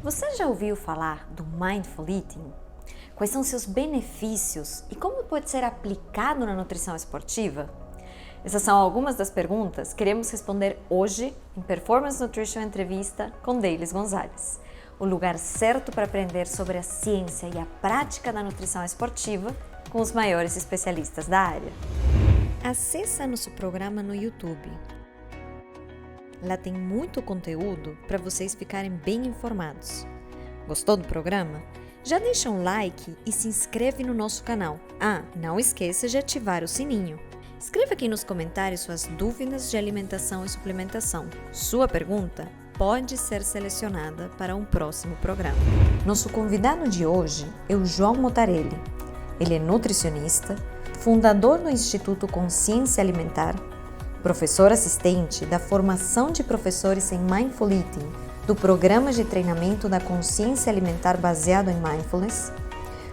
Você já ouviu falar do Mindful Eating? Quais são seus benefícios e como pode ser aplicado na nutrição esportiva? Essas são algumas das perguntas que queremos responder hoje em Performance Nutrition Entrevista com Deilis Gonzalez, o lugar certo para aprender sobre a ciência e a prática da nutrição esportiva com os maiores especialistas da área. Acesse nosso programa no YouTube. Lá tem muito conteúdo para vocês ficarem bem informados. Gostou do programa? Já deixa um like e se inscreve no nosso canal. Não esqueça de ativar o sininho. Escreva aqui nos comentários suas dúvidas de alimentação e suplementação. Sua pergunta pode ser selecionada para um próximo programa. Nosso convidado de hoje é o João Motarelli. Ele é nutricionista, fundador do Instituto Consciência Alimentar, professor assistente da formação de professores em Mindful Eating, do Programa de Treinamento da Consciência Alimentar baseado em Mindfulness,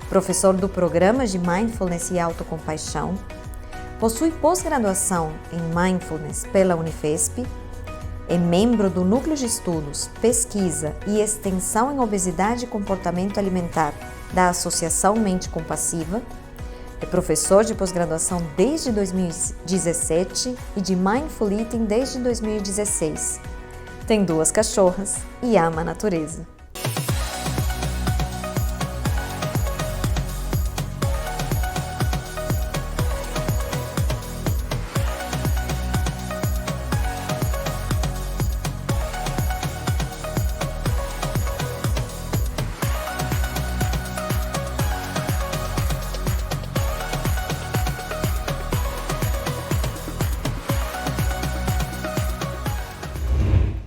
professor do Programa de Mindfulness e Autocompaixão, possui pós-graduação em Mindfulness pela Unifesp, é membro do Núcleo de Estudos, Pesquisa e Extensão em Obesidade e Comportamento Alimentar da Associação Mente Compassiva, é professor de pós-graduação desde 2017 e de Mindful Eating desde 2016. Tem 2 cachorras e ama a natureza.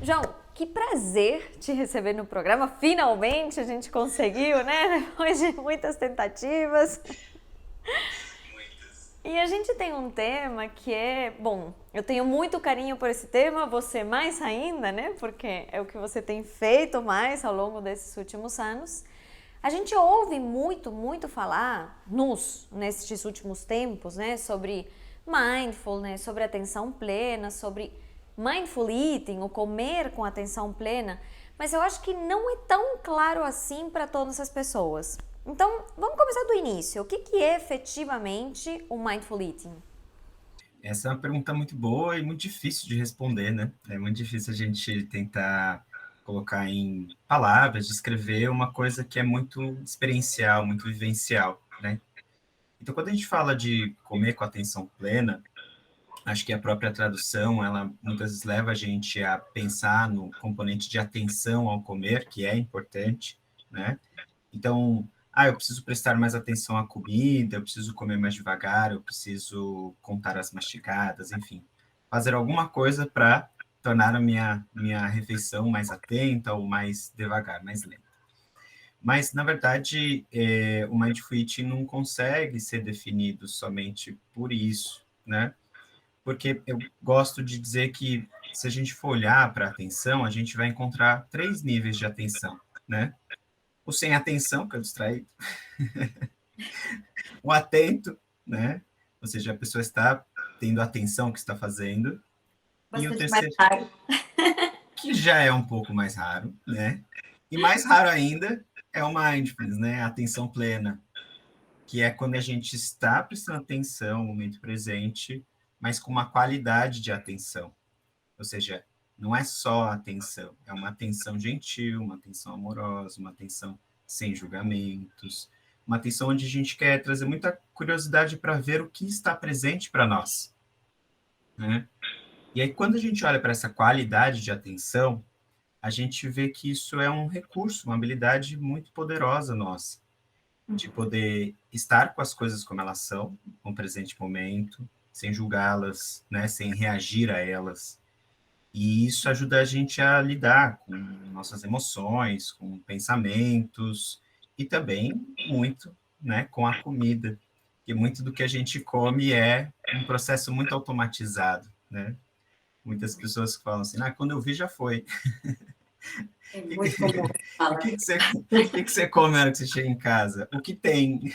João, que prazer te receber no programa. Finalmente a gente conseguiu, né? Depois de muitas tentativas. E a gente tem um tema que eu tenho muito carinho por esse tema, você mais ainda, né? Porque é o que você tem feito mais ao longo desses últimos anos. A gente ouve muito falar nesses últimos tempos, né? Sobre mindfulness, sobre atenção plena, sobre Mindful Eating, o comer com atenção plena, mas eu acho que não é tão claro assim para todas as pessoas. Então, vamos começar do início. O que é efetivamente o Mindful Eating? Essa é uma pergunta muito boa e muito difícil de responder, né? É muito difícil a gente tentar colocar em palavras, descrever uma coisa que é muito experiencial, muito vivencial, né? Então, quando a gente fala de comer com atenção plena, acho que a própria tradução, ela muitas vezes leva a gente a pensar no componente de atenção ao comer, que é importante, né? Então, eu preciso prestar mais atenção à comida, eu preciso comer mais devagar, eu preciso contar as mastigadas, enfim. Fazer alguma coisa para tornar a minha refeição mais atenta ou mais devagar, mais lenta. Mas, na verdade, o Mindful Eating não consegue ser definido somente por isso, né? Porque eu gosto de dizer que se a gente for olhar para a atenção, a gente vai encontrar 3 níveis de atenção, né? O sem atenção, que é o distraído, o atento, né? Ou seja, a pessoa está tendo atenção ao que está fazendo, e o Bastante mais terceiro, raro. que já é um pouco mais raro, né? E mais raro ainda é o mindfulness, né? A atenção plena, que é quando a gente está prestando atenção no momento presente, mas com uma qualidade de atenção. Ou seja, não é só atenção, é uma atenção gentil, uma atenção amorosa, uma atenção sem julgamentos, uma atenção onde a gente quer trazer muita curiosidade para ver o que está presente para nós, né? E aí, quando a gente olha para essa qualidade de atenção, a gente vê que isso é um recurso, uma habilidade muito poderosa nossa, de poder estar com as coisas como elas são, no presente momento, sem julgá-las, né, sem reagir a elas. E isso ajuda a gente a lidar com nossas emoções, com pensamentos e também muito, né, com a comida, que muito do que a gente come é um processo muito automatizado, né? Muitas pessoas falam assim, quando eu vi já foi. É muito comum E o falar. que você come na hora que você chega em casa? O que tem?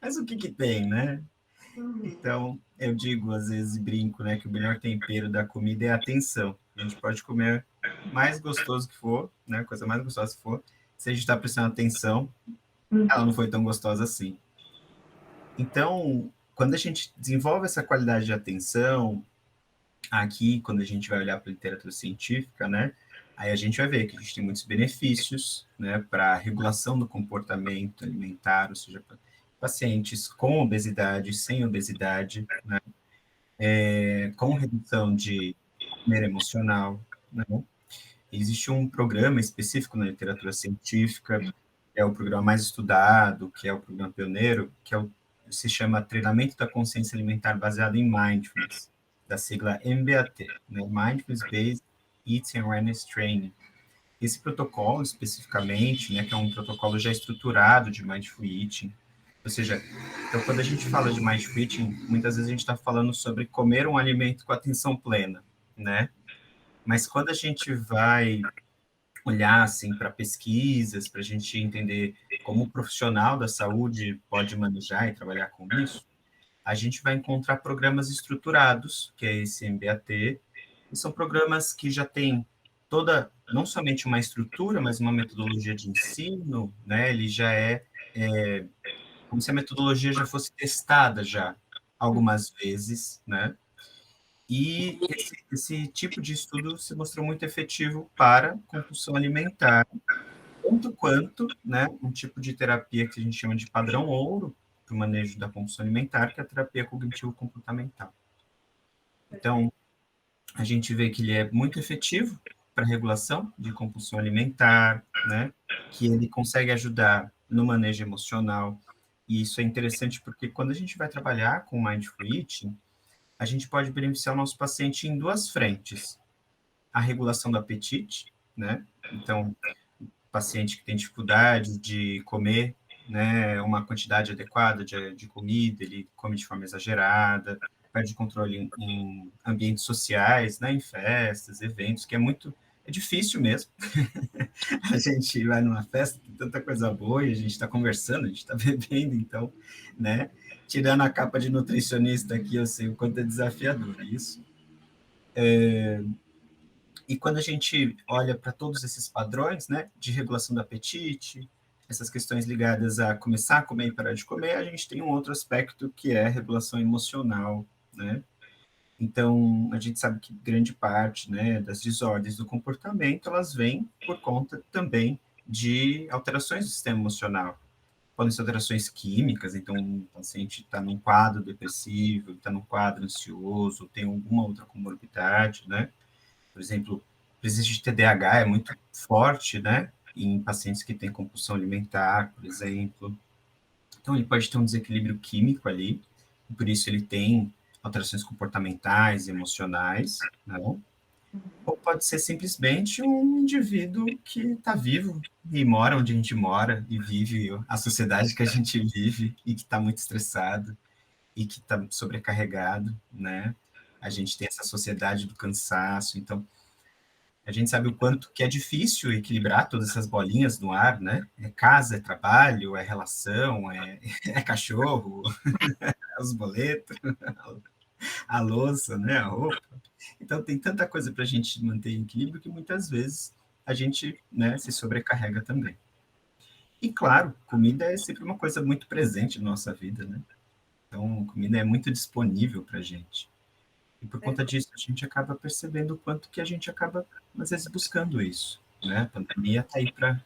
Mas o que tem, né? Então, eu digo, às vezes, brinco, né, que o melhor tempero da comida é a atenção. A gente pode comer mais gostoso que for, né? Coisa mais gostosa que for. Se a gente está prestando atenção, ela não foi tão gostosa assim. Então, quando a gente desenvolve essa qualidade de atenção, aqui, quando a gente vai olhar para a literatura científica, né? Aí a gente vai ver que a gente tem muitos benefícios, né, para a regulação do comportamento alimentar, ou seja, para pacientes com obesidade, sem obesidade, né, com redução de comer emocional, né? Existe um programa específico na literatura científica, que é o programa mais estudado, que é o programa pioneiro, se chama Treinamento da Consciência Alimentar Baseado em Mindfulness, da sigla MBAT, né? Mindfulness Based Eating Awareness Training. Esse protocolo, especificamente, né, que é um protocolo já estruturado de Mindful Eating, ou seja, então, quando a gente fala de Mindful Eating, muitas vezes a gente está falando sobre comer um alimento com atenção plena, né? Mas quando a gente vai olhar assim para pesquisas, para a gente entender como o profissional da saúde pode manejar e trabalhar com isso, a gente vai encontrar programas estruturados, que é esse MBAT, e são programas que já têm toda, não somente uma estrutura, mas uma metodologia de ensino, né? Ele já é como se a metodologia já fosse testada já algumas vezes, né? E esse tipo de estudo se mostrou muito efetivo para compulsão alimentar, tanto quanto, né, um tipo de terapia que a gente chama de padrão ouro para o manejo da compulsão alimentar, que é a terapia cognitivo-comportamental. Então, a gente vê que ele é muito efetivo para a regulação de compulsão alimentar, né, que ele consegue ajudar no manejo emocional, e isso é interessante porque quando a gente vai trabalhar com Mindful Eating, a gente pode beneficiar o nosso paciente em duas frentes. A regulação do apetite, né? Então, paciente que tem dificuldade de comer, né, uma quantidade adequada de comida, ele come de forma exagerada, perde controle em ambientes sociais, né, em festas, eventos, que é difícil mesmo. A gente vai numa festa, tem tanta coisa boa, e a gente está conversando, a gente está bebendo, então, né, tirando a capa de nutricionista aqui, eu sei o quanto é desafiador isso. E quando a gente olha para todos esses padrões, né, de regulação do apetite, essas questões ligadas a começar a comer e parar de comer, a gente tem um outro aspecto que é a regulação emocional, né? Então, a gente sabe que grande parte, né, das desordens do comportamento, elas vêm por conta também de alterações do sistema emocional. Podem ser alterações químicas, então o paciente está num quadro depressivo, está num quadro ansioso, tem alguma outra comorbidade, né? Por exemplo, a presença de TDAH é muito forte, né? Em pacientes que têm compulsão alimentar, por exemplo. Então, ele pode ter um desequilíbrio químico ali, e por isso ele tem alterações comportamentais, emocionais, né? Ou pode ser simplesmente um indivíduo que está vivo e mora onde a gente mora e vive a sociedade que a gente vive e que está muito estressado e que está sobrecarregado, né? A gente tem essa sociedade do cansaço, então a gente sabe o quanto que é difícil equilibrar todas essas bolinhas no ar, né? É casa, é trabalho, é relação, é cachorro, é os boletos, a louça, né? A roupa. Então tem tanta coisa para a gente manter em equilíbrio que muitas vezes a gente, né, se sobrecarrega também. E claro, comida é sempre uma coisa muito presente na nossa vida, né? Então, comida é muito disponível para a gente. E por conta disso, a gente acaba percebendo o quanto que a gente acaba, às vezes, buscando isso, né? A pandemia está aí para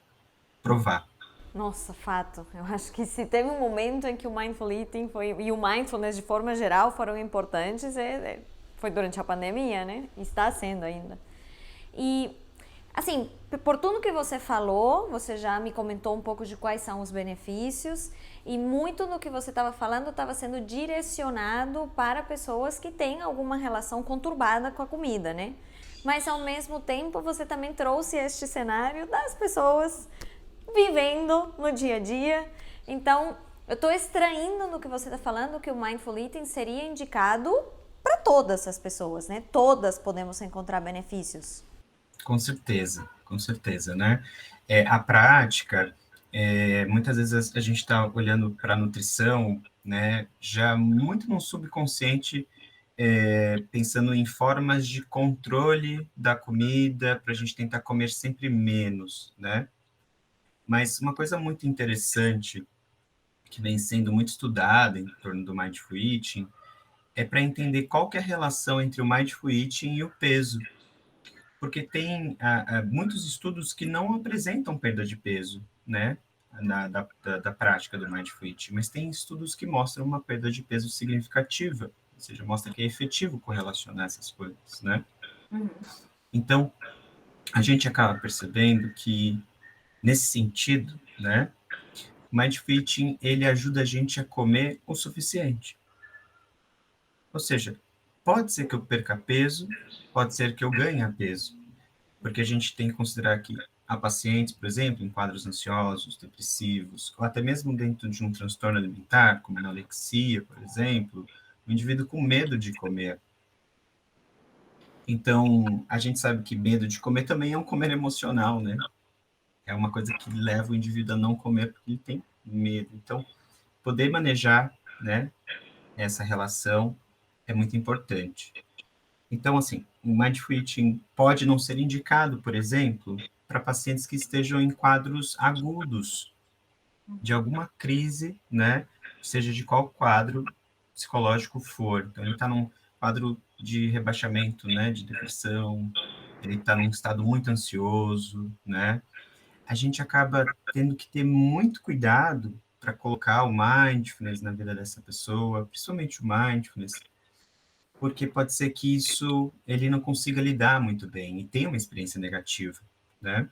provar. Nossa, fato. Eu acho que se teve um momento em que o Mindful Eating e o Mindfulness de forma geral foram importantes, foi durante a pandemia, né? E está sendo ainda. E, assim, por tudo que você falou, você já me comentou um pouco de quais são os benefícios e muito do que você estava falando estava sendo direcionado para pessoas que têm alguma relação conturbada com a comida, né? Mas, ao mesmo tempo, você também trouxe este cenário das pessoas vivendo no dia a dia. Então, eu estou extraindo no que você está falando que o Mindful Eating seria indicado para todas as pessoas, né? Todas podemos encontrar benefícios. Com certeza, né? A prática, muitas vezes a gente está olhando para a nutrição, né? Já muito no subconsciente pensando em formas de controle da comida, para a gente tentar comer sempre menos, né? Mas uma coisa muito interessante, que vem sendo muito estudada em torno do Mindful Eating, é para entender qual que é a relação entre o Mindful Eating e o peso. Porque tem muitos estudos que não apresentam perda de peso, né? Da prática do Mindful Eating, mas tem estudos que mostram uma perda de peso significativa, ou seja, mostra que é efetivo correlacionar essas coisas, né? Então, a gente acaba percebendo que, nesse sentido, né, o Mindful Eating, ele ajuda a gente a comer o suficiente. Ou seja, pode ser que eu perca peso, pode ser que eu ganhe peso, porque a gente tem que considerar que há pacientes, por exemplo, em quadros ansiosos, depressivos, ou até mesmo dentro de um transtorno alimentar, como anorexia, por exemplo, o indivíduo com medo de comer. Então, a gente sabe que medo de comer também é um comer emocional, né? É uma coisa que leva o indivíduo a não comer porque ele tem medo. Então, poder manejar, né, essa relação é muito importante. Então, assim, o Mindful Eating pode não ser indicado, por exemplo, para pacientes que estejam em quadros agudos de alguma crise, né? Seja de qual quadro psicológico for. Então, ele está num quadro de rebaixamento, né? De depressão, ele está num estado muito ansioso, né? A gente acaba tendo que ter muito cuidado para colocar o mindfulness na vida dessa pessoa, principalmente o mindfulness, porque pode ser que isso ele não consiga lidar muito bem e tenha uma experiência negativa, né?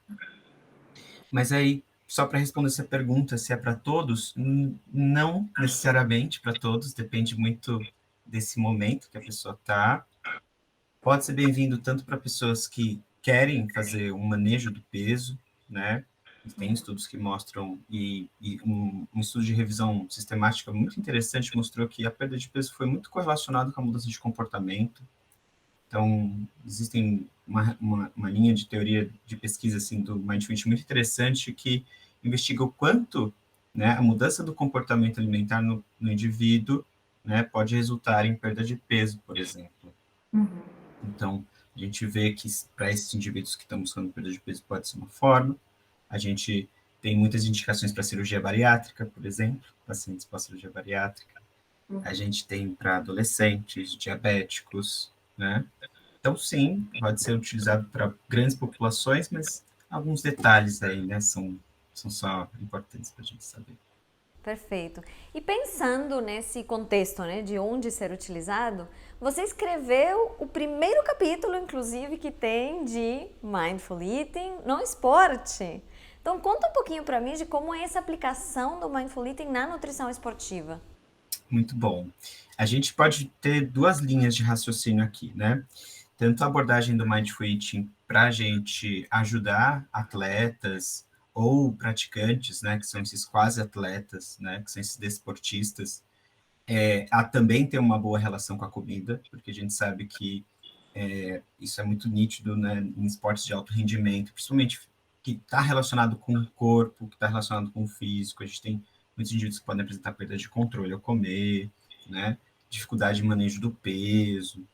Mas aí, só para responder essa pergunta, se é para todos, não necessariamente para todos, depende muito desse momento que a pessoa está. Pode ser bem-vindo tanto para pessoas que querem fazer um manejo do peso, né? Tem estudos que mostram, e um estudo de revisão sistemática muito interessante mostrou que a perda de peso foi muito correlacionado com a mudança de comportamento. Então, existem uma linha de teoria de pesquisa assim, do Mindfulness muito interessante que investiga o quanto, né, a mudança do comportamento alimentar no indivíduo, né, pode resultar em perda de peso, por exemplo. Então, a gente vê que para esses indivíduos que estão buscando perda de peso pode ser uma forma. A gente tem muitas indicações para cirurgia bariátrica, por exemplo, pacientes com cirurgia bariátrica. A gente tem para adolescentes, diabéticos, né? Então, sim, pode ser utilizado para grandes populações, mas alguns detalhes aí, né, são só importantes para a gente saber. Perfeito. E pensando nesse contexto, né, de onde ser utilizado, você escreveu o primeiro capítulo, inclusive, que tem de Mindful Eating no esporte. Então, conta um pouquinho para mim de como é essa aplicação do Mindful Eating na nutrição esportiva. Muito bom. A gente pode ter duas linhas de raciocínio aqui, né? Tanto a abordagem do Mindful Eating para a gente ajudar atletas ou praticantes, né, que são esses quase atletas, né, que são esses desportistas, a também ter uma boa relação com a comida, porque a gente sabe que isso é muito nítido, né, em esportes de alto rendimento, principalmente que está relacionado com o corpo, que está relacionado com o físico. A gente tem muitos indivíduos que podem apresentar perda de controle ao comer, né, dificuldade de manejo do peso.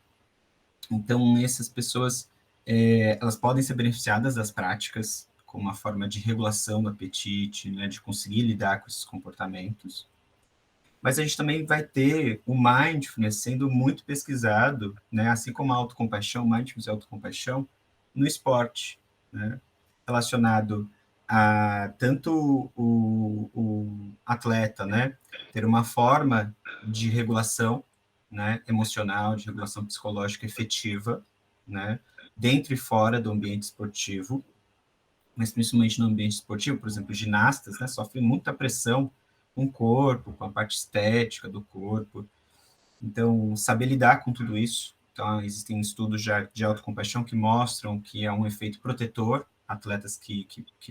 Então, essas pessoas, elas podem ser beneficiadas das práticas como uma forma de regulação do apetite, né, de conseguir lidar com esses comportamentos. Mas a gente também vai ter o mindfulness sendo muito pesquisado, né, assim como a autocompaixão, mindfulness e autocompaixão, no esporte, né, relacionado a tanto o atleta, né, ter uma forma de regulação, né, emocional, de regulação psicológica efetiva, né, dentro e fora do ambiente esportivo, mas principalmente no ambiente esportivo, por exemplo, ginastas, né, sofrem muita pressão com o corpo, com a parte estética do corpo. Então, saber lidar com tudo isso. Então, existem estudos já de autocompaixão que mostram que é um efeito protetor. Atletas que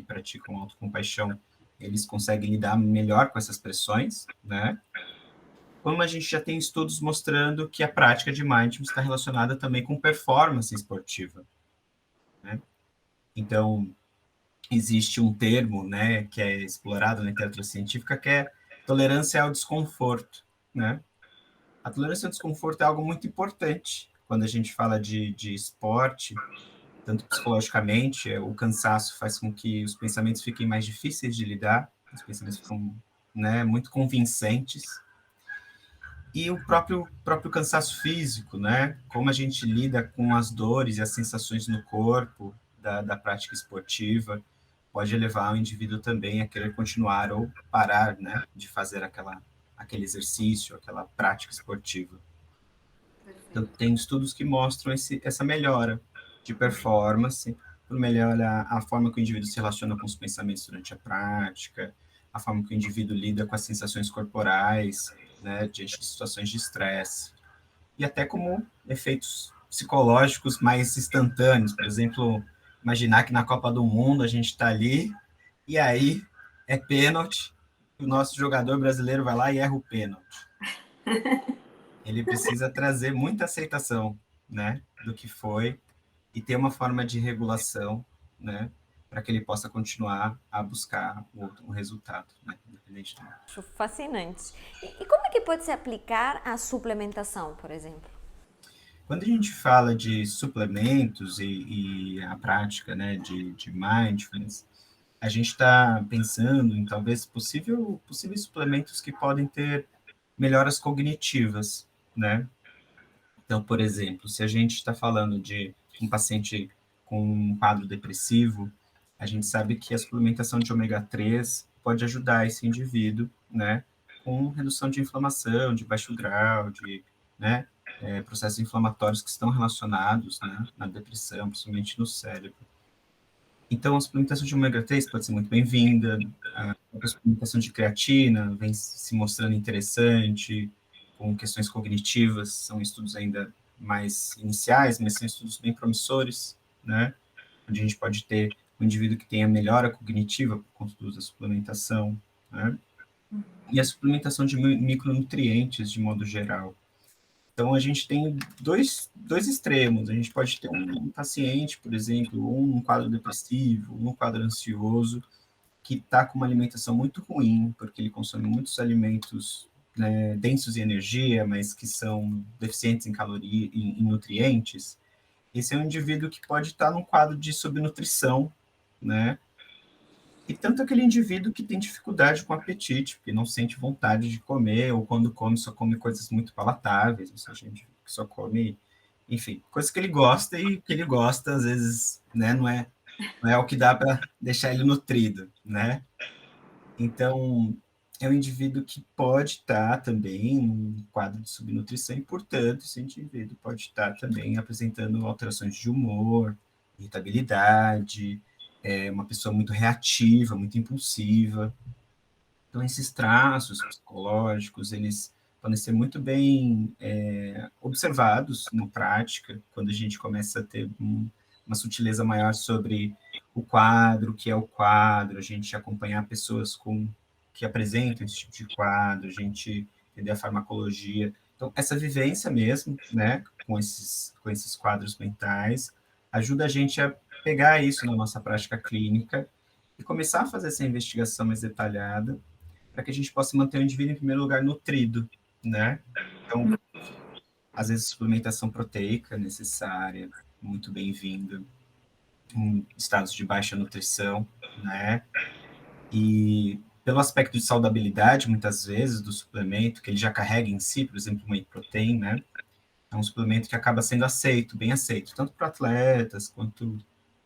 praticam autocompaixão, eles conseguem lidar melhor com essas pressões, né? Como a gente já tem estudos mostrando que a prática de mindfulness está relacionada também com performance esportiva, né? Então, existe um termo, né, que é explorado na literatura científica, que é tolerância ao desconforto, né? A tolerância ao desconforto é algo muito importante quando a gente fala de esporte, tanto psicologicamente, o cansaço faz com que os pensamentos fiquem mais difíceis de lidar, os pensamentos ficam, né, muito convincentes, e o próprio cansaço físico, né, como a gente lida com as dores e as sensações no corpo da prática esportiva, pode levar o indivíduo também a querer continuar ou parar, né, de fazer aquele exercício, aquela prática esportiva. Então, tem estudos que mostram essa melhora de performance, por melhorar a forma que o indivíduo se relaciona com os pensamentos durante a prática, a forma que o indivíduo lida com as sensações corporais, né, diante de situações de estresse, e até como efeitos psicológicos mais instantâneos. Por exemplo, imaginar que na Copa do Mundo a gente está ali, e aí é pênalti, o nosso jogador brasileiro vai lá e erra o pênalti. Ele precisa trazer muita aceitação, né, do que foi e ter uma forma de regulação, né, para que ele possa continuar a buscar um resultado, né, independente do... Acho fascinante. E como é que pode se aplicar a suplementação, por exemplo? Quando a gente fala de suplementos e a prática, né, de mindfulness, a gente está pensando em talvez possíveis suplementos que podem ter melhoras cognitivas, né? Então, por exemplo, se a gente está falando de um paciente com um quadro depressivo, a gente sabe que a suplementação de ômega 3 pode ajudar esse indivíduo, né, com redução de inflamação, de baixo grau, de, né, processos inflamatórios que estão relacionados, né, na depressão, principalmente no cérebro. Então, a suplementação de ômega 3 pode ser muito bem-vinda, a suplementação de creatina vem se mostrando interessante, com questões cognitivas, são estudos ainda mais iniciais, mas são estudos bem promissores, né, onde a gente pode ter um indivíduo que tenha melhora cognitiva por conta do uso da suplementação, né, e a suplementação de micronutrientes de modo geral. Então, a gente tem dois extremos. A gente pode ter um paciente, por exemplo, um quadro depressivo, um quadro ansioso, que está com uma alimentação muito ruim, porque ele consome muitos alimentos, né, densos em energia, mas que são deficientes em caloria, em nutrientes. Esse é um indivíduo que pode estar num quadro de subnutrição, né? E tanto aquele indivíduo que tem dificuldade com apetite, porque não sente vontade de comer, ou quando come, só come coisas muito palatáveis, ou seja, gente que só come, enfim, coisas que ele gosta e que ele gosta, às vezes, né, não é o que dá para deixar ele nutrido, né? Então, é um indivíduo que pode estar também num quadro de subnutrição e, portanto, esse indivíduo pode estar também apresentando alterações de humor, irritabilidade, uma pessoa muito reativa, muito impulsiva. Então, esses traços psicológicos, eles podem ser muito bem observados na prática, quando a gente começa a ter uma sutileza maior sobre o quadro, o que é o quadro, a gente acompanhar pessoas que apresentam esse tipo de quadro, a gente entender a farmacologia. Então, essa vivência mesmo, né, com esses quadros mentais, ajuda a gente a pegar isso na nossa prática clínica e começar a fazer essa investigação mais detalhada para que a gente possa manter o indivíduo, em primeiro lugar, nutrido, né? Então, às vezes, suplementação proteica necessária, muito bem-vinda, em estados de baixa nutrição, né? E pelo aspecto de saudabilidade, muitas vezes, do suplemento, que ele já carrega em si, por exemplo, uma whey protein, né? É um suplemento que acaba sendo aceito, bem aceito, tanto por atletas quanto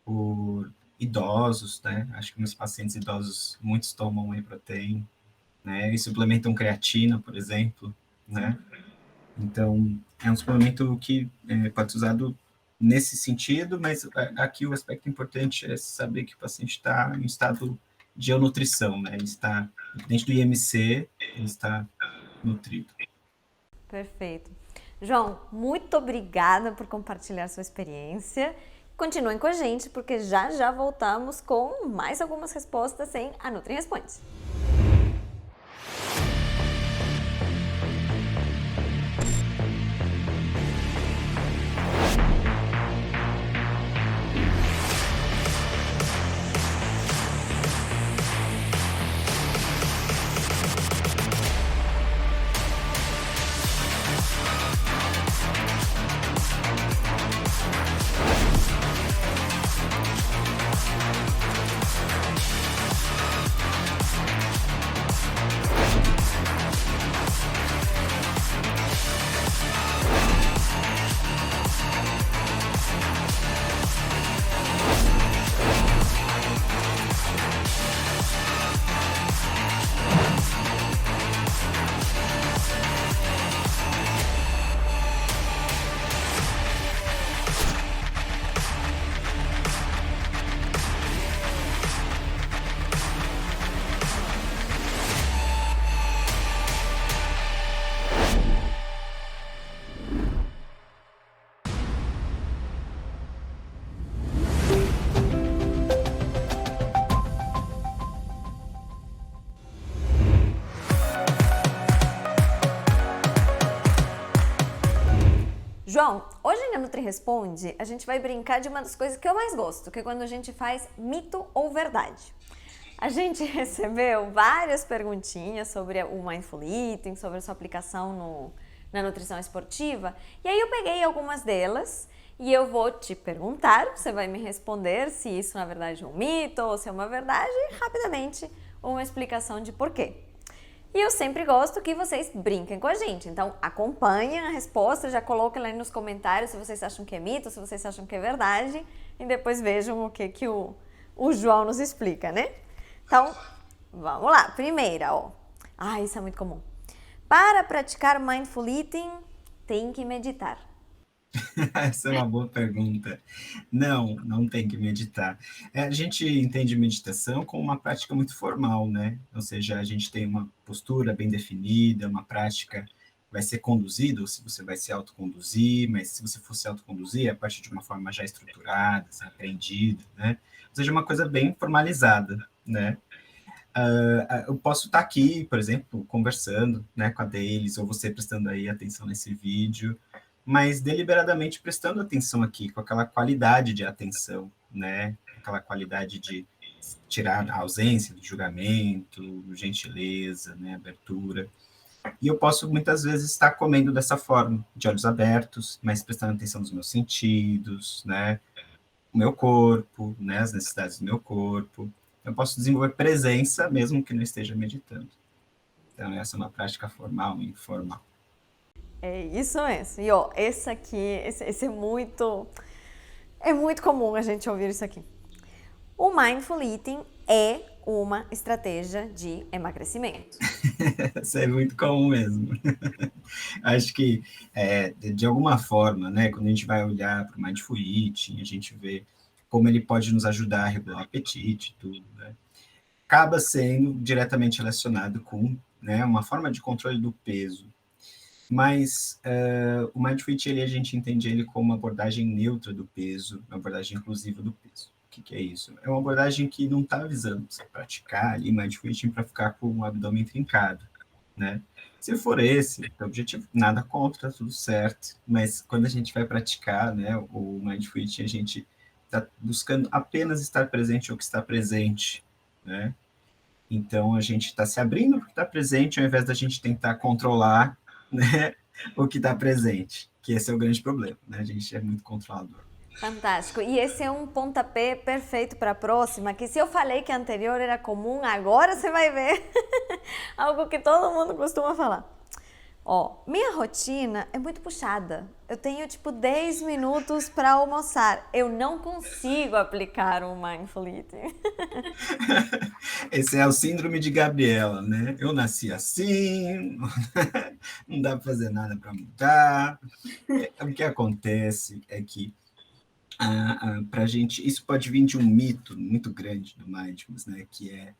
por idosos, né? Acho que meus pacientes idosos, muitos tomam whey protein, né? E suplementam creatina, por exemplo, né? Então, é um suplemento que pode ser usado nesse sentido, mas aqui o aspecto importante é saber que o paciente está em estado de nutrição, né? Ele está, dentro do IMC, ele está nutrido. Perfeito. João, muito obrigada por compartilhar sua experiência. Continuem com a gente, porque já já voltamos com mais algumas respostas em A Nutri Responde. João, hoje na Nutri Responde, a gente vai brincar de uma das coisas que eu mais gosto, que é quando a gente faz mito ou verdade. A gente recebeu várias perguntinhas sobre o Mindful Eating, sobre a sua aplicação na nutrição esportiva, e aí eu peguei algumas delas e eu vou te perguntar, você vai me responder se isso na verdade é um mito ou se é uma verdade, e rapidamente uma explicação de porquê. E eu sempre gosto que vocês brinquem com a gente, então acompanhem a resposta, já coloquem lá nos comentários se vocês acham que é mito, se vocês acham que é verdade, e depois vejam o que o João nos explica, né? Então, vamos lá. Primeira, ó. Isso é muito comum. Para praticar Mindful Eating, tem que meditar. Essa é uma boa pergunta. Não, não tem que meditar. A gente entende meditação como uma prática muito formal, né? Ou seja, a gente tem uma postura bem definida, uma prática vai ser conduzida, ou se você vai se autoconduzir, mas se você for se autoconduzir, é a partir de uma forma já estruturada, assim, aprendida, né? Ou seja, uma coisa bem formalizada, né? Eu posso estar aqui, por exemplo, conversando, né, com a Delis, ou você prestando aí atenção nesse vídeo, mas deliberadamente prestando atenção aqui, com aquela qualidade de atenção, né? Aquela qualidade de tirar a ausência do julgamento, gentileza, né? Abertura. E eu posso muitas vezes estar comendo dessa forma, de olhos abertos, mas prestando atenção nos meus sentidos, né? O meu corpo, né? As necessidades do meu corpo. Eu posso desenvolver presença mesmo que não esteja meditando. Então, essa é uma prática formal e informal. É isso mesmo. E ó, esse aqui, esse é muito comum a gente ouvir isso aqui. O Mindful Eating é uma estratégia de emagrecimento. Isso é muito comum mesmo. Acho que, de alguma forma, né, quando a gente vai olhar para o Mindful Eating, a gente vê como ele pode nos ajudar a regular o apetite e tudo, né? Acaba sendo diretamente relacionado com, né, uma forma de controle do peso. Mas o Mindful Eating, a gente entende ele como uma abordagem neutra do peso, uma abordagem inclusiva do peso. O que é isso? É uma abordagem que não está visando você praticar ali Mindful Eating para ficar com o abdômen trincado, né? Se for esse o objetivo, nada contra, tudo certo, mas quando a gente vai praticar, né, o Mindful Eating, a gente está buscando apenas estar presente ao que está presente, né? Então, a gente está se abrindo para o que está presente, ao invés da gente tentar controlar, né, o que está presente, que esse é o grande problema, né? A gente é muito controlador. Fantástico. E esse é um pontapé perfeito para a próxima, que se eu falei que a anterior era comum, agora você vai ver algo que todo mundo costuma falar. Ó, minha rotina é muito puxada. Eu tenho tipo 10 minutos para almoçar. Eu não consigo aplicar um Mindful Eating. Esse é o síndrome de Gabriela, né? Eu nasci assim, não dá para fazer nada para mudar. O que acontece é que para a gente, isso pode vir de um mito muito grande do Mindfulness, né? Que é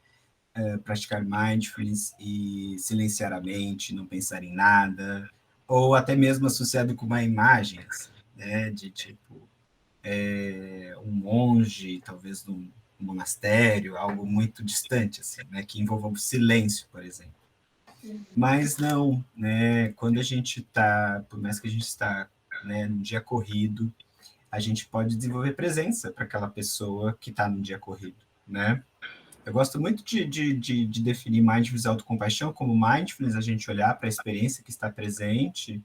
praticar Mindfulness e silenciar a mente, não pensar em nada, ou até mesmo associado com uma imagem, assim, né? De tipo um monge, talvez num monastério, algo muito distante, assim, né? Que envolva o silêncio, por exemplo. Mas não, né? Quando a gente está, por mais que a gente está, né, num dia corrido, a gente pode desenvolver presença para aquela pessoa que está no dia corrido, né? Eu gosto muito de definir mindfulness e autocompaixão como mindfulness, a gente olhar para a experiência que está presente,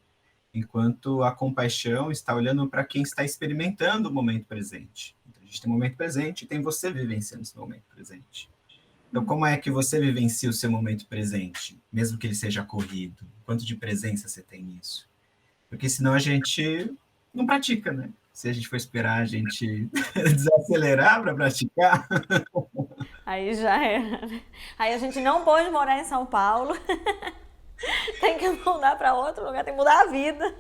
enquanto a compaixão está olhando para quem está experimentando o momento presente. Então, a gente tem o momento presente e tem você vivenciando esse momento presente. Então, como é que você vivencia o seu momento presente, mesmo que ele seja corrido? Quanto de presença você tem nisso? Porque senão a gente não pratica, né? Se a gente for esperar a gente desacelerar para praticar. Aí já era. Aí a gente não pode morar em São Paulo. Tem que mudar para outro lugar, tem que mudar a vida.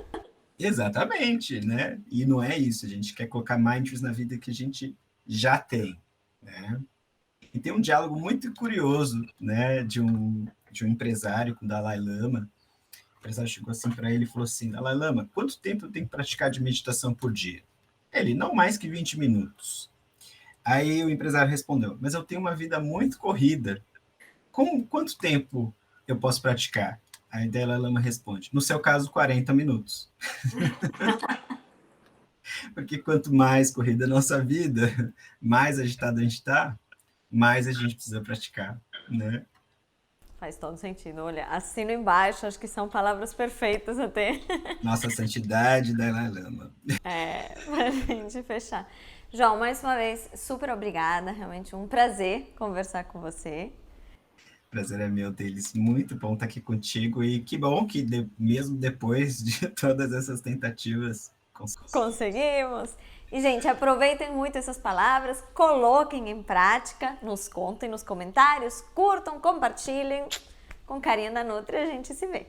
Exatamente, né? E não é isso, a gente quer colocar mindfulness na vida que a gente já tem, né? E tem um diálogo muito curioso, né, de um empresário com o Dalai Lama. O empresário chegou assim para ele e falou assim: Dalai Lama, quanto tempo eu tenho que praticar de meditação por dia? Ele, não mais que 20 minutos. Aí o empresário respondeu: mas eu tenho uma vida muito corrida. Quanto tempo eu posso praticar? Aí Dalai Lama responde: no seu caso, 40 minutos. Porque quanto mais corrida a nossa vida, mais agitado a gente está, mais a gente precisa praticar, né? Faz todo sentido. Olha, assino embaixo, acho que são palavras perfeitas até. Nossa santidade Dalai Lama. Pra gente fechar. João, mais uma vez, super obrigada. Realmente um prazer conversar com você. Prazer é meu, deles. Muito bom estar aqui contigo e que bom que mesmo depois de todas essas tentativas, conseguimos. E, gente, aproveitem muito essas palavras, coloquem em prática, nos contem nos comentários, curtam, compartilhem. Com carinho da Nutri, a gente se vê.